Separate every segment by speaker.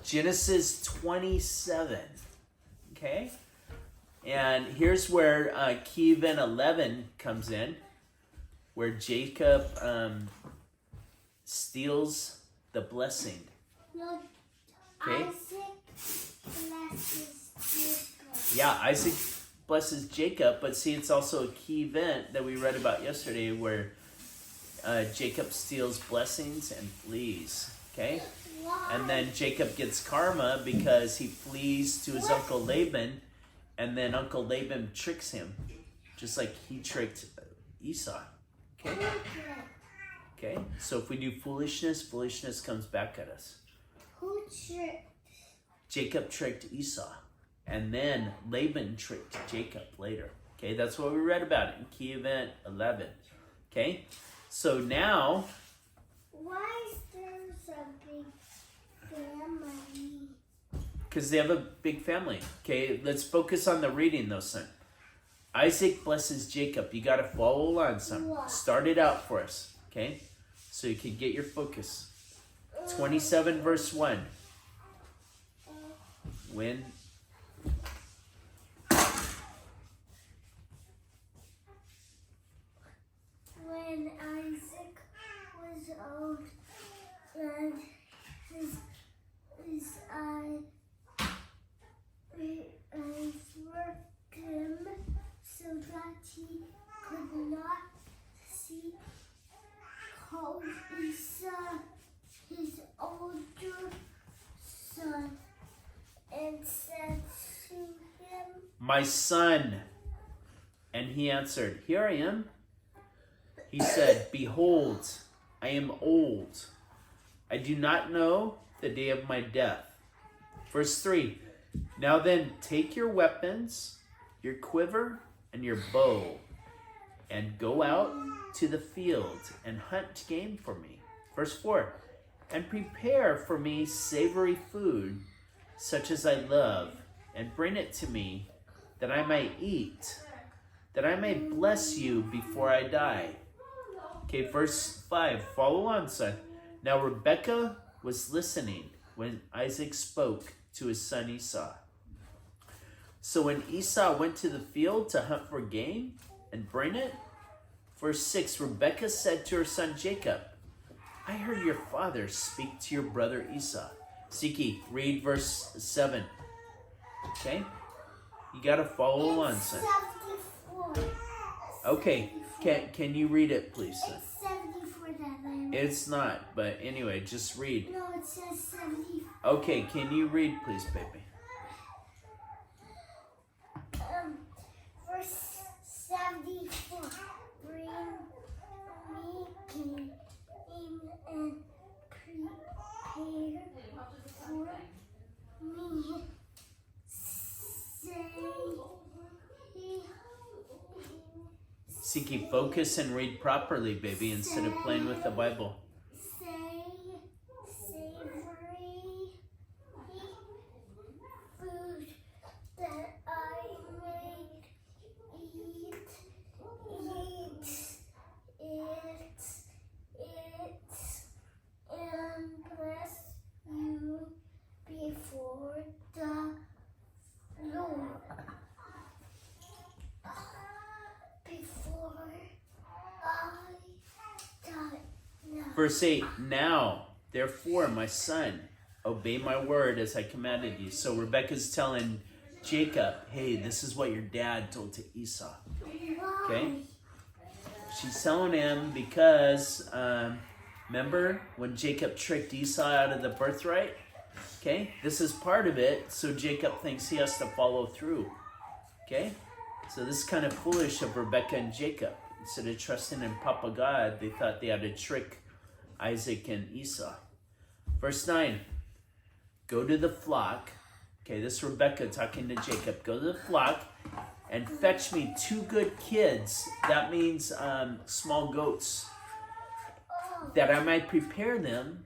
Speaker 1: Genesis 27. Okay? And here's where key event 11 comes in, where Jacob steals the blessing.
Speaker 2: No,
Speaker 1: Okay?
Speaker 2: Isaac blesses Jacob.
Speaker 1: Yeah, Isaac blesses Jacob, but see, it's also a key event that we read about yesterday where Jacob steals blessings and flees. Okay?
Speaker 2: Why?
Speaker 1: And then Jacob gets karma because he flees to his uncle Laban, and then Uncle Laban tricks him, just like he tricked Esau. Okay? Okay? So if we do foolishness, foolishness comes back at us.
Speaker 2: Who tricked?
Speaker 1: Jacob tricked Esau, and then Laban tricked Jacob later. Okay? That's what we read about in key event 11. Okay? So now,
Speaker 2: Why is there a big family?
Speaker 1: because they have a big family. Okay, let's focus on the reading though, son. Isaac blesses Jacob. You got to follow along, son.
Speaker 2: What?
Speaker 1: Start it out for us, okay? So you can get your focus. 27 verse 1. When
Speaker 2: Isaac was old and his eyes were dim so that he could not see, called Esau his older son and said to him,
Speaker 1: my son, and he answered, here I am. He said, behold, I am old. I do not know the day of my death. Verse 3. Now then, take your weapons, your quiver, and your bow, and go out to the field and hunt game for me. Verse 4. And prepare for me savory food, such as I love, and bring it to me, that I may eat, that I may bless you before I die. Okay, verse 5. Follow on, son. Now Rebekah was listening when Isaac spoke to his son Esau. So when Esau went to the field to hunt for game and bring it, verse 6, Rebekah said to her son Jacob, I heard your father speak to your brother Esau. Siki, read verse 7. Okay? You got to follow along, son.
Speaker 2: 74.
Speaker 1: Okay, can you read it, please, son?
Speaker 2: It's 74 that I read.
Speaker 1: It's not, but anyway, just read.
Speaker 2: No, it says 74.
Speaker 1: Okay, can you read, please, baby?
Speaker 2: Verse 74. Bring me game and prepare for me.
Speaker 1: Siki, focus and read properly, baby, instead of playing with the Bible.
Speaker 2: Say savory food that I may eat it and bless you before the Lord. Before I die. Now.
Speaker 1: Verse 8, now, therefore, my son, obey my word as I commanded you. So Rebekah's telling Jacob, hey, this is what your dad told to Esau. Okay? She's telling him because, remember when Jacob tricked Esau out of the birthright? Okay? This is part of it, so Jacob thinks he has to follow through. Okay? So this is kind of foolish of Rebekah and Jacob. Instead of trusting in Papa God, they thought they had to trick Isaac and Esau. Verse 9, go to the flock. Okay, this is Rebekah talking to Jacob. Go to the flock and fetch me 2 good kids. That means small goats. That I might prepare them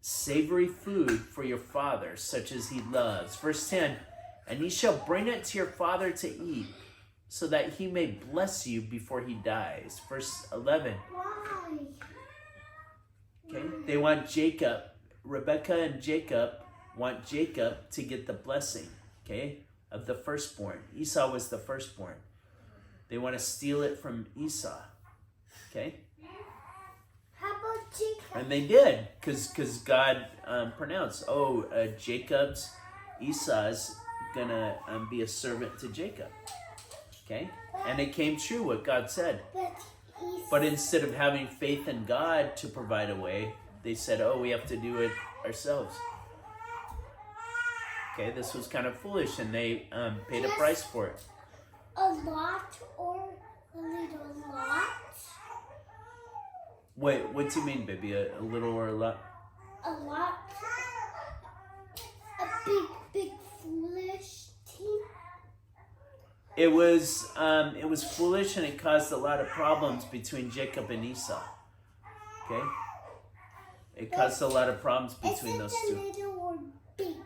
Speaker 1: savory food for your father, such as he loves. Verse 10, and he shall bring it to your father to eat, so that he may bless you before he dies. Verse 11.
Speaker 2: Why?
Speaker 1: Okay, they want Jacob, Rebekah and Jacob want Jacob to get the blessing, okay, of the firstborn. Esau was the firstborn. They want to steal it from Esau, okay?
Speaker 2: How about Jacob?
Speaker 1: And they did, because God pronounced, Esau's gonna be a servant to Jacob, okay? And it came true what God said. But instead of having faith in God to provide a way, they said, we have to do it ourselves. Okay, this was kind of foolish, and they paid a price for it.
Speaker 2: A lot or a little lot?
Speaker 1: Wait, what do you mean, baby? A little or a lot?
Speaker 2: A lot. A big foolish thing.
Speaker 1: It was foolish, and it caused a lot of problems between Jacob and Esau. Okay, it caused a lot of problems between those two.
Speaker 2: Is it a little or big?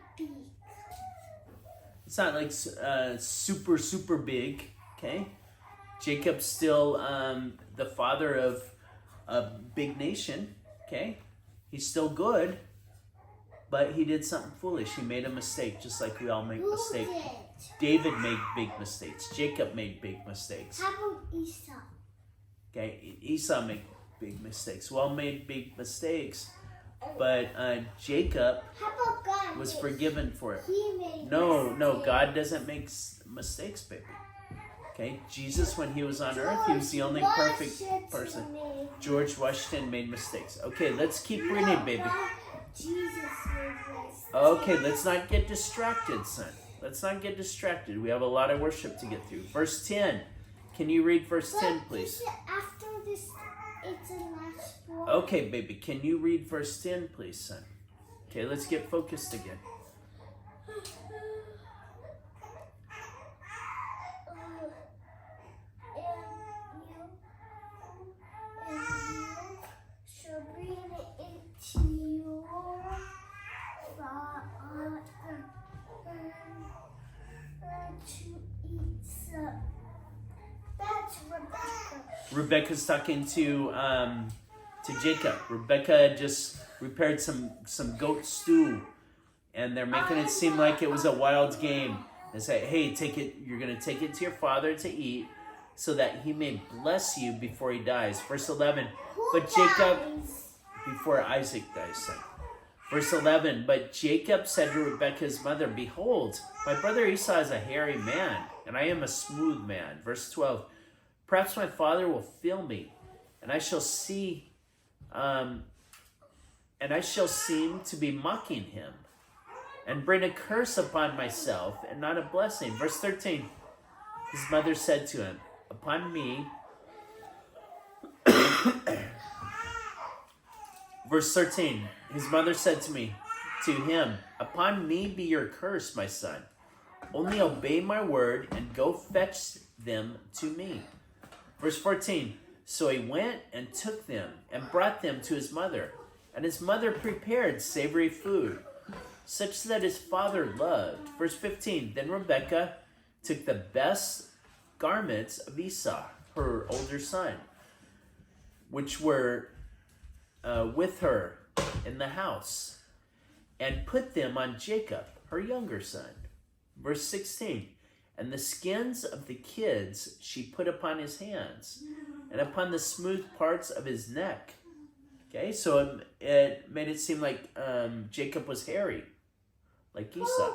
Speaker 1: It's not like super big. Okay, Jacob's still the father of a big nation. Okay, he's still good, but he did something foolish. He made a mistake, just like we all make mistakes. David made big mistakes. Jacob made big mistakes.
Speaker 2: How about Esau?
Speaker 1: Okay, Esau made big mistakes. We all made big mistakes, but Jacob
Speaker 2: How about God?
Speaker 1: was forgiven for it.
Speaker 2: He made
Speaker 1: No,
Speaker 2: mistakes.
Speaker 1: God doesn't make mistakes, baby. Okay, Jesus, when he was on earth, he was the only perfect person. George Washington made mistakes. Okay, let's keep reading, baby.
Speaker 2: Jesus made mistakes.
Speaker 1: Okay, let's not get distracted, son. Let's not get distracted. We have a lot of worship to get through. Verse 10. Can you read verse 10, please?
Speaker 2: After this, it's a last one.
Speaker 1: Okay, baby. Can you read verse 10, please, son? Okay, let's get focused again.
Speaker 2: And you shall bring it into your father to eat some. That's Rebecca.
Speaker 1: Rebecca's talking to Jacob. Rebecca just prepared some goat stew, and they're making it seem like it was a wild game. They say, "Hey, take it. You're gonna take it to your father to eat, so that he may bless you before he dies." Verse 11. But Jacob, before Isaac dies, son. Verse 11. But Jacob said to Rebekah's mother, "Behold, my brother Esau is a hairy man, and I am a smooth man." Verse 12. Perhaps my father will feel me, and I shall seem to be mocking him, and bring a curse upon myself, and not a blessing. Verse 13. His mother said to him, "Upon me." Verse 13. His mother said to him, "Upon me be your curse, my son. Only obey my word and go fetch them to me." Verse 14. So he went and took them and brought them to his mother. And his mother prepared savory food, such that his father loved. Verse 15. Then Rebekah took the best garments of Esau, her older son, which were with her in the house, and put them on Jacob, her younger son. Verse 16. And the skins of the kids she put upon his hands, and upon the smooth parts of his neck. Okay, so it made it seem like Jacob was hairy, like Esau.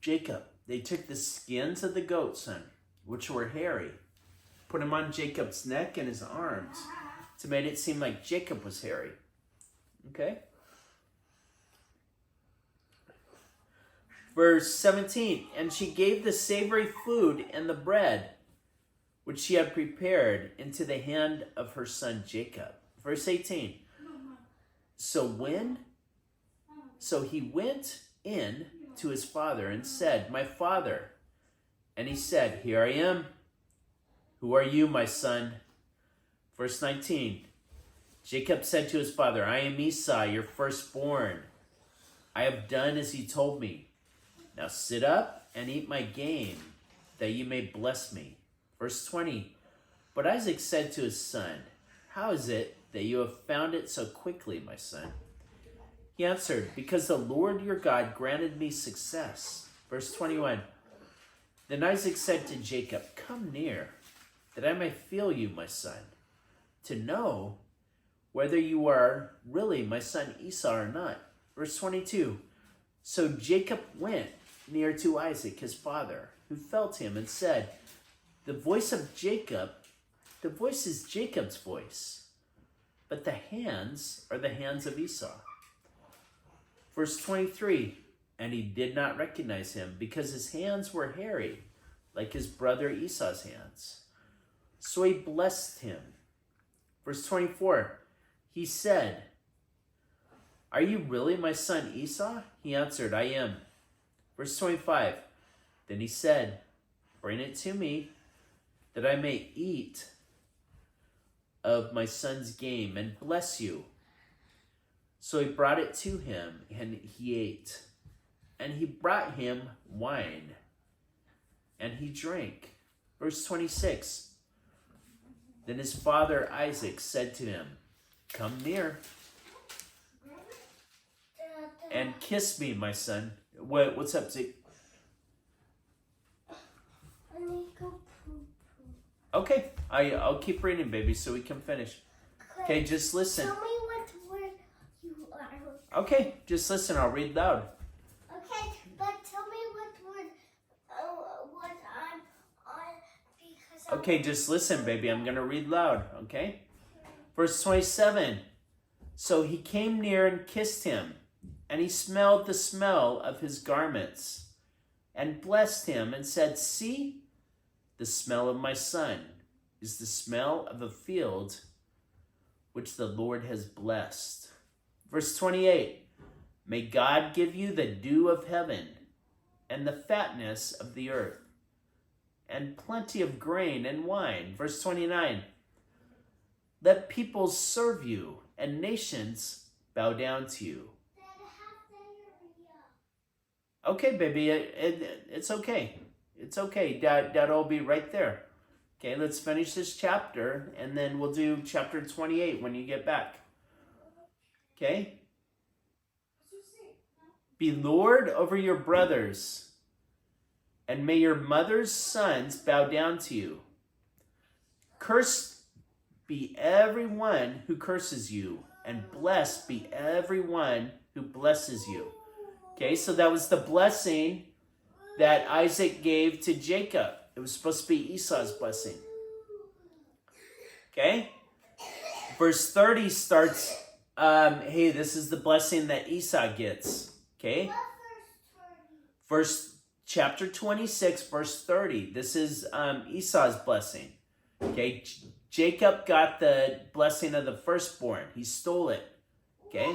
Speaker 1: Jacob, they took the skins of the goat, son, which were hairy, put them on Jacob's neck and his arms, to make it seem like Jacob was hairy. Okay? Verse 17, and she gave the savory food and the bread, which she had prepared, into the hand of her son Jacob. Verse 18, so he went in to his father and said, "My father." And he said, "Here I am. Who are you, my son?" Verse 19, Jacob said to his father, "I am Esau, your firstborn. I have done as you told me. Now sit up and eat my game, that you may bless me." Verse 20, but Isaac said to his son, how is it that you have found it so quickly, my son? He answered, because the Lord your God granted me success. Verse 21. Then Isaac said to Jacob, come near, that I may feel you, my son, to know whether you are really my son Esau or not. Verse 22. So Jacob went near to Isaac, his father, who felt him and said, the voice is Jacob's voice, but the hands are the hands of Esau. Verse 23, and he did not recognize him because his hands were hairy, like his brother Esau's hands. So he blessed him. Verse 24, he said, are you really my son Esau? He answered, I am. Verse 25, then he said, bring it to me, that I may eat of my son's game and bless you. So he brought it to him, and he ate. And he brought him wine, and he drank. Verse 26, then his father Isaac said to him, come near and kiss me, my son. What's up, Zeke?
Speaker 2: I need to go poo-poo.
Speaker 1: Okay, I'll keep reading, baby, so we can finish. Okay, just listen.
Speaker 2: Tell me what word you are.
Speaker 1: Okay, just listen. I'll read loud.
Speaker 2: Okay, but tell me what word what I'm on because I'm
Speaker 1: Okay, just listen, baby. I'm going to read loud, okay? Verse 27. So he came near and kissed him, and he smelled the smell of his garments, and blessed him, and said, see, the smell of my son is the smell of a field which the Lord has blessed. Verse 28, may God give you the dew of heaven and the fatness of the earth and plenty of grain and wine. Verse 29, let peoples serve you and nations bow down to you. Okay, baby, it's okay. It's okay. Dad will be right there. Okay, let's finish this chapter, and then we'll do chapter 28 when you get back. Okay? Be Lord over your brothers, and may your mother's sons bow down to you. Cursed be everyone who curses you, and blessed be everyone who blesses you. Okay, so that was the blessing that Isaac gave to Jacob. It was supposed to be Esau's blessing. Okay? Verse 30 starts, hey, this is the blessing that Esau gets. Okay? Chapter 26, verse 30. This is Esau's blessing. Okay? Jacob got the blessing of the firstborn. He stole it. Okay?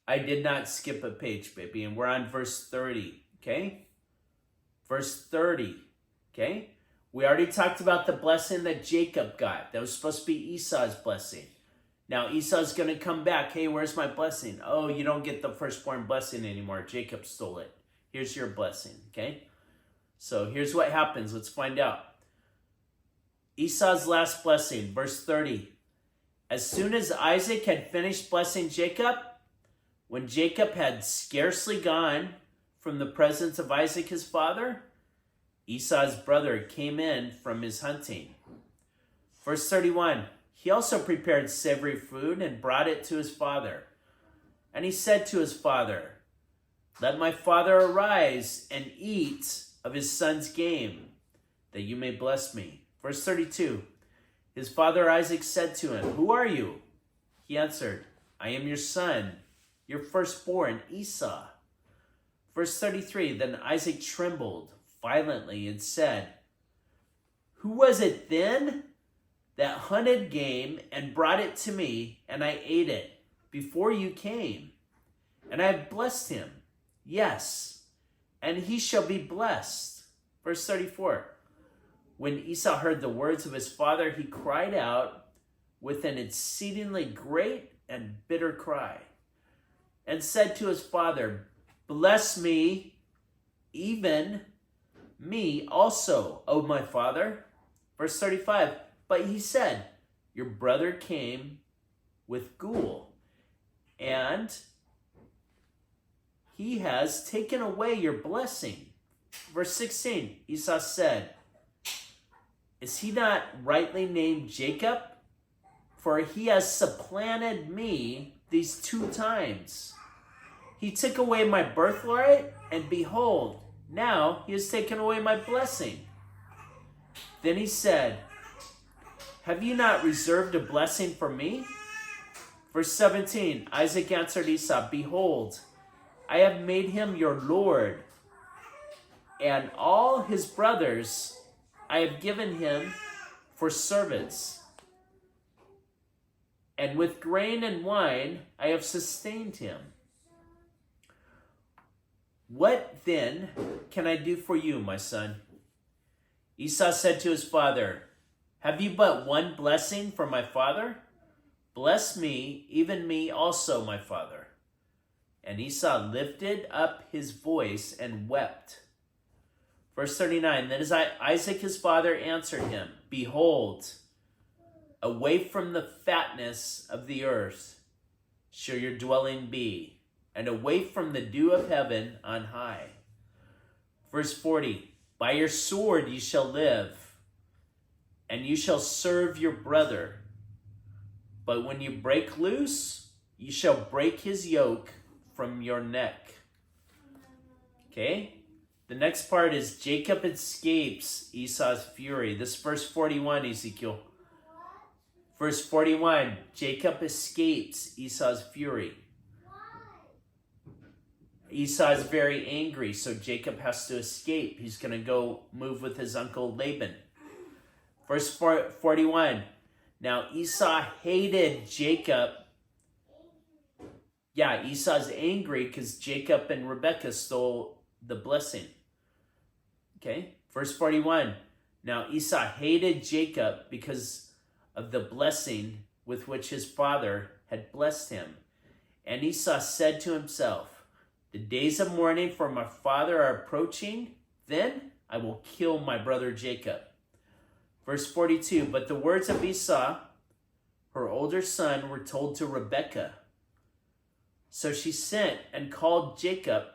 Speaker 1: I did not skip a page, baby, and we're on verse 30, okay? Verse 30, okay? We already talked about the blessing that Jacob got. That was supposed to be Esau's blessing. Now, Esau's going to come back. Hey, where's my blessing? Oh, you don't get the firstborn blessing anymore. Jacob stole it. Here's your blessing, okay? So here's what happens. Let's find out. Esau's last blessing, verse 30. As soon as Isaac had finished blessing Jacob, when Jacob had scarcely gone from the presence of Isaac his father, Esau's brother came in from his hunting. Verse 31, he also prepared savory food and brought it to his father. And he said to his father, let my father arise and eat of his son's game, that you may bless me. Verse 32, his father Isaac said to him, who are you? He answered, I am your son, your firstborn, Esau. Verse 33, then Isaac trembled violently and said, who was it then that hunted game and brought it to me, and I ate it before you came? And I have blessed him. Yes, and he shall be blessed. Verse 34, when Esau heard the words of his father, he cried out with an exceedingly great and bitter cry, and said to his father, bless me, even me also, O my father. Verse 35, but he said, your brother came with Gul, and he has taken away your blessing. Verse 16, Esau said, is he not rightly named Jacob? For he has supplanted me these 2 times. He took away my birthright, and behold, now he has taken away my blessing. Then he said, have you not reserved a blessing for me? Verse 17, Isaac answered Esau, behold, I have made him your Lord, and all his brothers I have given him for servants. And with grain and wine I have sustained him. What then can I do for you, my son? Esau said to his father, have you but one blessing for my father? Bless me, even me also, my father. And Esau lifted up his voice and wept. Verse 39, then Isaac his father answered him, behold, away from the fatness of the earth shall your dwelling be, and away from the dew of heaven on high. Verse 40, by your sword you shall live, and you shall serve your brother. But when you break loose, you shall break his yoke from your neck. Okay? The next part is Jacob escapes Esau's fury. This is verse 41, Ezekiel. Verse 41, Jacob escapes Esau's fury. Esau is very angry, so Jacob has to escape. He's going to go move with his uncle Laban. Verse 41, now Esau hated Jacob. Yeah, Esau's angry because Jacob and Rebekah stole the blessing. Okay, verse 41, now Esau hated Jacob because of the blessing with which his father had blessed him. And Esau said to himself, the days of mourning for my father are approaching, then I will kill my brother Jacob. Verse 42, but the words of Esau, her older son, were told to Rebekah. So she sent and called Jacob,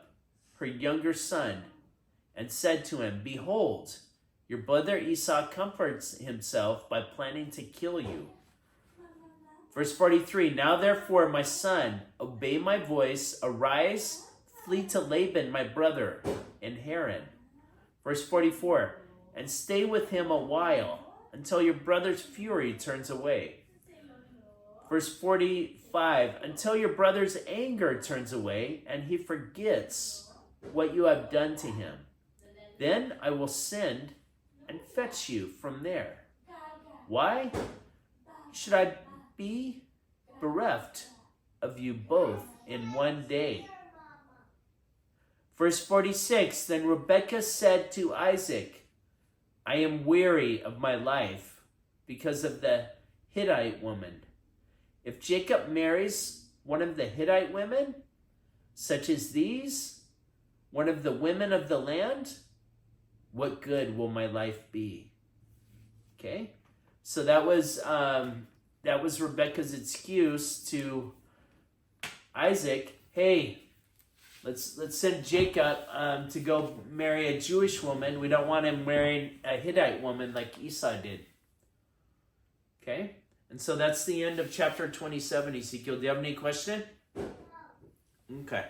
Speaker 1: her younger son, and said to him, behold, your brother Esau comforts himself by planning to kill you. Verse 43, now therefore, my son, obey my voice, arise, flee to Laban, my brother, in Haran. Verse 44, and stay with him a while until your brother's fury turns away. Verse 45, until your brother's anger turns away and he forgets what you have done to him. Then I will send and fetch you from there. Why should I be bereft of you both in one day? Verse 46, then Rebekah said to Isaac, I am weary of my life because of the Hittite woman. If Jacob marries one of the Hittite women, such as these, one of the women of the land, what good will my life be? Okay, so that was Rebekah's excuse to Isaac. Hey, let's send Jacob to go marry a Jewish woman. We don't want him marrying a Hittite woman like Esau did. Okay, and so that's the end of chapter 27. Ezekiel, do you have any question? Okay.